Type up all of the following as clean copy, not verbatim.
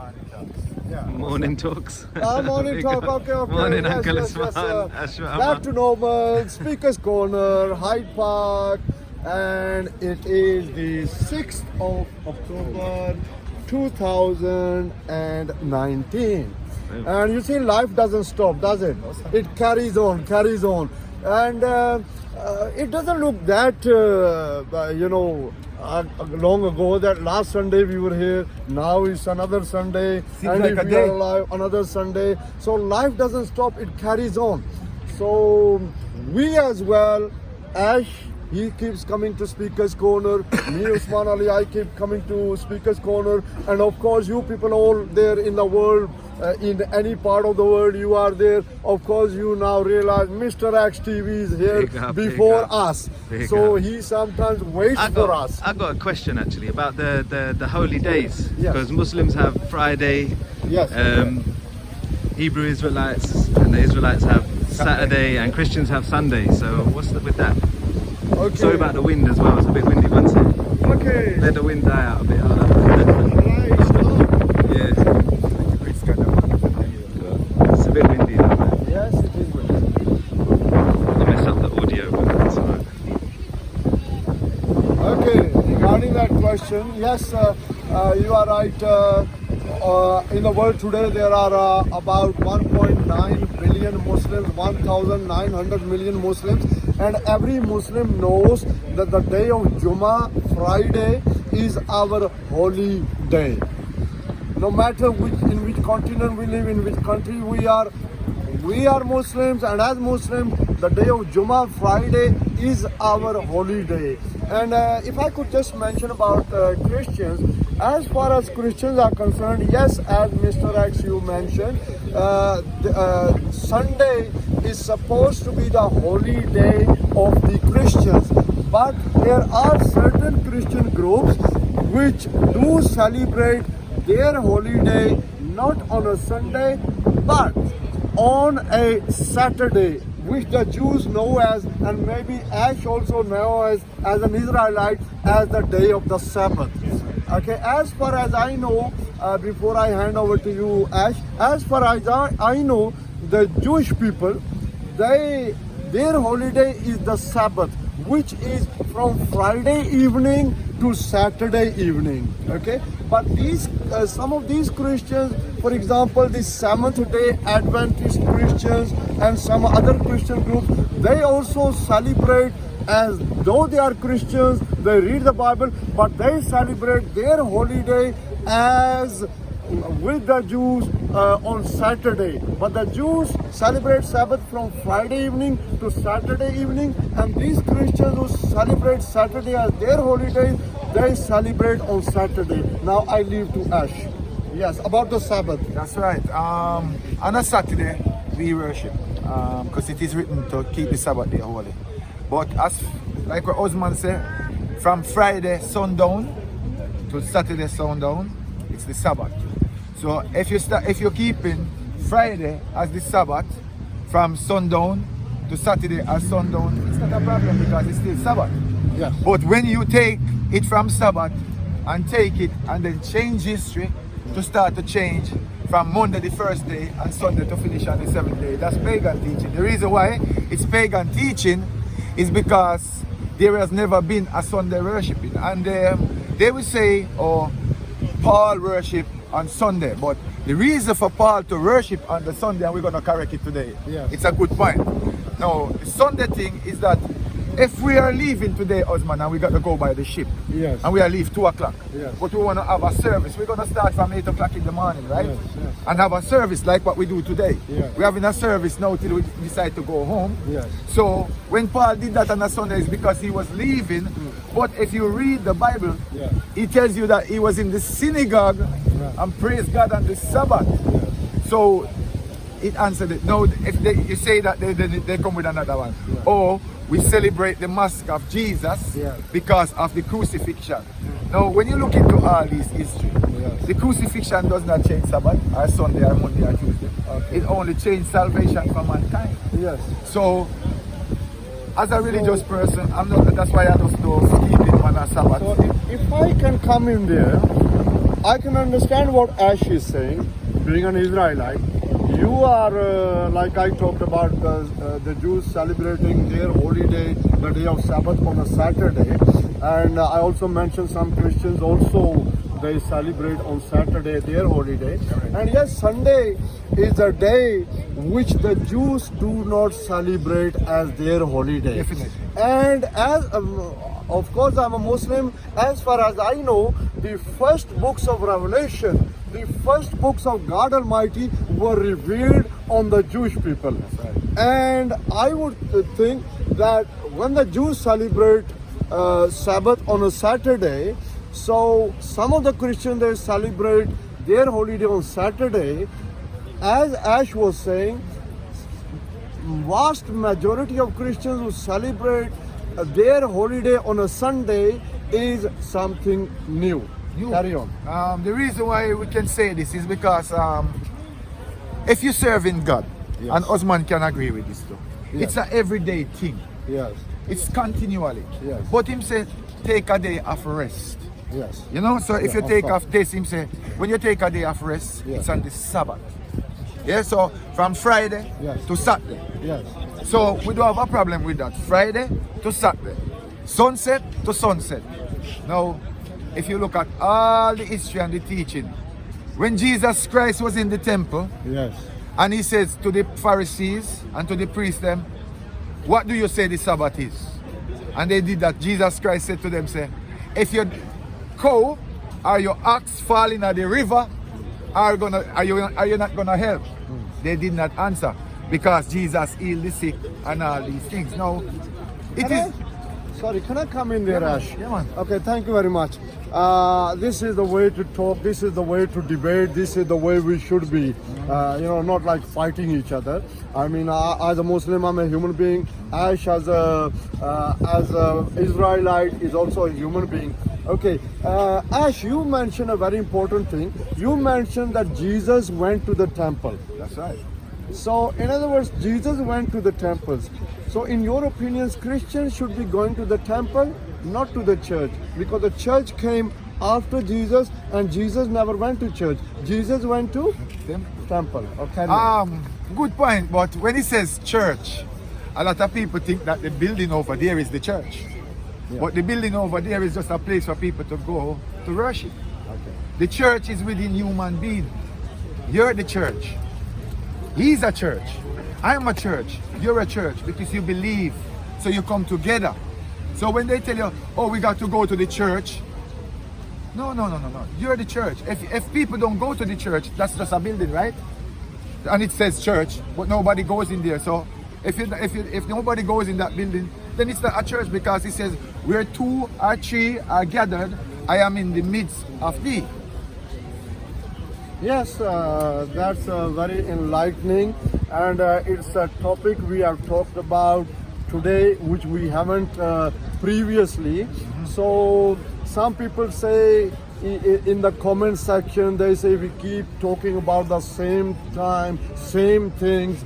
Morning talks. Morning talk, okay. Morning, yes, Uncle yes, Usman. yes, Ashewarma. Back to normal, Speaker's Corner, Hyde Park, and it is the 6th of October 2019. And you see, life doesn't stop, does it? It carries on. And it doesn't look that, long ago that last Sunday we were here. Now it's another Sunday. Seems like if a we are day. alive, another Sunday. So life doesn't stop, it carries on. So we as well, Ash, he keeps coming to Speaker's Corner. Me, Usman Ali, I keep coming to Speaker's Corner. And of course, you people all there in the world, in any part of the world you are there. Of course, you now realize Mr. X TV is here before us. So he sometimes waits for us. I got a question actually about the holy days. Yes. Because Muslims have Friday, Yes. Hebrew Israelites and the Israelites have Saturday, and Christians have Sunday. So what's with that? Okay. Sorry about the wind as well. It's a bit windy. One second. Okay. Let the wind die out a bit. Right, stop. Yeah. It's a bit windy though, man. Yes, it is windy. I mess up the audio, but that's alright. Okay, regarding that question, yes, you are right. In the world today, there are about 1.9 billion Muslims, 1,900 million Muslims, and every Muslim knows that the day of Jummah, Friday, is our holy day. No matter in which continent we live, in which country we are Muslims, and as Muslims, the day of Jummah, Friday, is our holy day. And if I could just mention about Christians, as far as Christians are concerned, yes, as Mr. X you mentioned, Sunday is supposed to be the holy day of the Christians. But there are certain Christian groups which do celebrate their holy day not on a Sunday, but on a Saturday, which the Jews know as, and maybe Ash also knows as an Israelite, as the day of the Sabbath. Okay, as far as I know, before I hand over to you, Ash, as far as I know, the Jewish people, their holiday is the Sabbath, which is from Friday evening to Saturday evening. Okay, but these some of these Christians, for example, the Seventh-day Adventist Christians and some other Christian groups, they also celebrate as though they are Christians. They read the Bible, but they celebrate their holiday as with the Jews on Saturday. But the Jews celebrate Sabbath from Friday evening to Saturday evening, and these Christians who celebrate Saturday as their holiday, they celebrate on Saturday. Now I leave to Ash. Yes, about the Sabbath. That's right. On a Saturday, we worship because it is written to keep the Sabbath day holy. But as like what Usman said, from Friday sundown to Saturday sundown, it's the Sabbath. So if you're keeping Friday as the Sabbath from sundown to Saturday as sundown, it's not a problem because it's still Sabbath. Yes. But when you take it from Sabbath and take it and then change history to start to change from Monday the first day and Sunday to finish on the seventh day, that's pagan teaching. The reason why it's pagan teaching is because there has never been a Sunday worshiping, and they will say, oh, Paul worship on Sunday, but the reason for Paul to worship on the Sunday, and we're going to correct it today, Yes. it's a good point. Now, the Sunday thing is that if we are leaving today, Usman, and we got to go by the ship, Yes. and we are leave 2 o'clock, Yes. but we want to have a service, we're going to start from 8 o'clock in the morning, right? Yes, yes. And have a service like what we do today. Yes. We're having a service now till we decide to go home. Yes. So when Paul did that on a Sunday, it's because he was leaving. But if you read the Bible, Yeah. it tells you that he was in the synagogue and praised God on the Sabbath. So it answered it. Now, if you say that, they come with another one. Or we celebrate the mask of Jesus Yeah. because of the crucifixion. Now, when you look into all this history, the crucifixion does not change Sabbath or Sunday or Monday or Tuesday. Okay. It only changed salvation for mankind. Yes. So, as a religious person, I'm not. That's why I just don't keep it on a Sabbath. So if I can come in there, I can understand what Ash is saying. Being an Israelite, you are like I talked about the Jews celebrating their holy day, the day of Sabbath on a Saturday, and I also mentioned some Christians also they celebrate on Saturday their holy day. And yes, Sunday is a day which the Jews do not celebrate as their holiday. Definitely. And as of course I'm a Muslim, as far as I know, the first books of Revelation, the first books of God Almighty were revealed on the Jewish people. Right. And I would think that when the Jews celebrate Sabbath on a Saturday, so some of the Christians they celebrate their holiday on Saturday. As Ash was saying, vast majority of Christians who celebrate their holiday on a Sunday is something new. Carry on. The reason why we can say this is because if you serve in God, Yes. and Usman can agree with this too, Yes. it's an everyday thing. Yes, It's continually. Yes. But him say, take a day of rest. yes, You know, so if Yeah, you of take course. off this, him say, when you take a day of rest, Yeah. it's on the Sabbath. Yeah, so from Friday Yes. to Saturday. yes, So we don't have a problem with that. Friday to Saturday. Sunset to sunset. Now, if you look at all the history and the teaching, when Jesus Christ was in the temple, yes, and he says to the Pharisees and to the priests them, what do you say the Sabbath is? And they did that. Jesus Christ said to them, say, if your cow or your ox fall in the river, are you not gonna help? They did not answer because Jesus healed the sick and all these things. Now, it is. Sorry, can I come in there, Yeah, man. Ash? Yeah, man. Okay, thank you very much. This is the way to talk. This is the way to debate. This is the way we should be. Not like fighting each other. I mean, as a Muslim, I'm a human being. Ash, as a Israelite, is also a human being. Okay, Ash, you mentioned a very important thing. You mentioned that Jesus went to the temple. That's right. So, in other words, Jesus went to the temples. So, in your opinions, Christians should be going to the temple, not to the church, because the church came after Jesus, and Jesus never went to church. Jesus went to temple. Okay. Good point. But when he says church, a lot of people think that the building over there is the church. Yeah. But the building over there is just a place for people to go to worship. Okay. The church is within human being. You're the church. He's a church. I'm a church. You're a church because you believe. So you come together. So when they tell you, oh, we got to go to the church. No. You're the church. If people don't go to the church, that's just a building, right? And it says church, but nobody goes in there. So if nobody goes in that building, then it's not a church because it says, where 2 or 3 are gathered, I am in the midst of thee. Yes, that's very enlightening, and it's a topic we have talked about today, which we haven't previously. So some people say in the comment section, they say we keep talking about the same time, same things,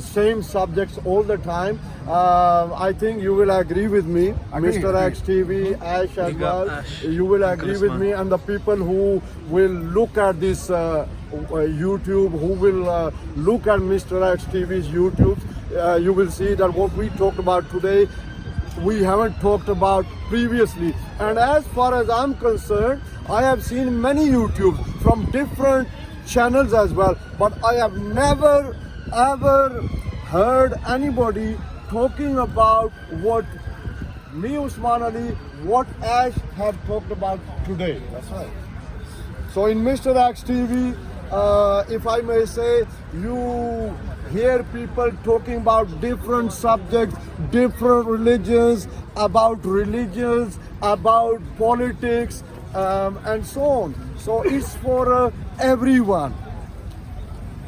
same subjects all the time. I think you will agree with me, Mr. X TV, Ash as Big up, well. Ash. You will agree with Usman. me, and the people who will look at this YouTube, who will look at Mr. X TV's YouTube, you will see that what we talked about today, we haven't talked about previously. And as far as I'm concerned, I have seen many YouTube from different channels as well, but I have never ever heard anybody talking about what me, Usman Ali, what Ash have talked about today. That's right. So in Mr. X TV, if I may say, you hear people talking about different subjects, different religions, about politics, and so on. So it's for everyone.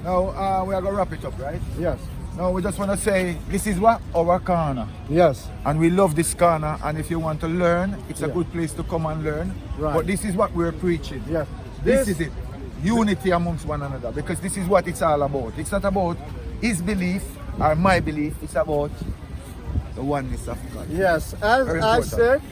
Now, we are going to wrap it up, right? Yes, Now, we just want to say, this is what our corner. yes, And we love this corner, and if you want to learn, it's a Yeah. good place to come and learn. Right. But this is what we're preaching. yes. This is it. Unity amongst one another, because this is what it's all about. It's not about his belief or my belief, it's about the oneness of God. Yes, as Very I important.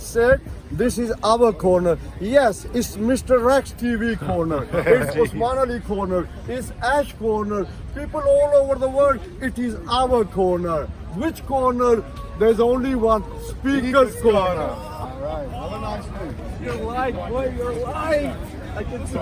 said, this is our corner. Yes, it's Mr. Rex TV corner. It's Usman Ali corner. It's Ash corner. People all over the world, it is our corner. Which corner? There's only one, Speaker's corner. All right. Have a nice day. You're right, boy, you're right. I can see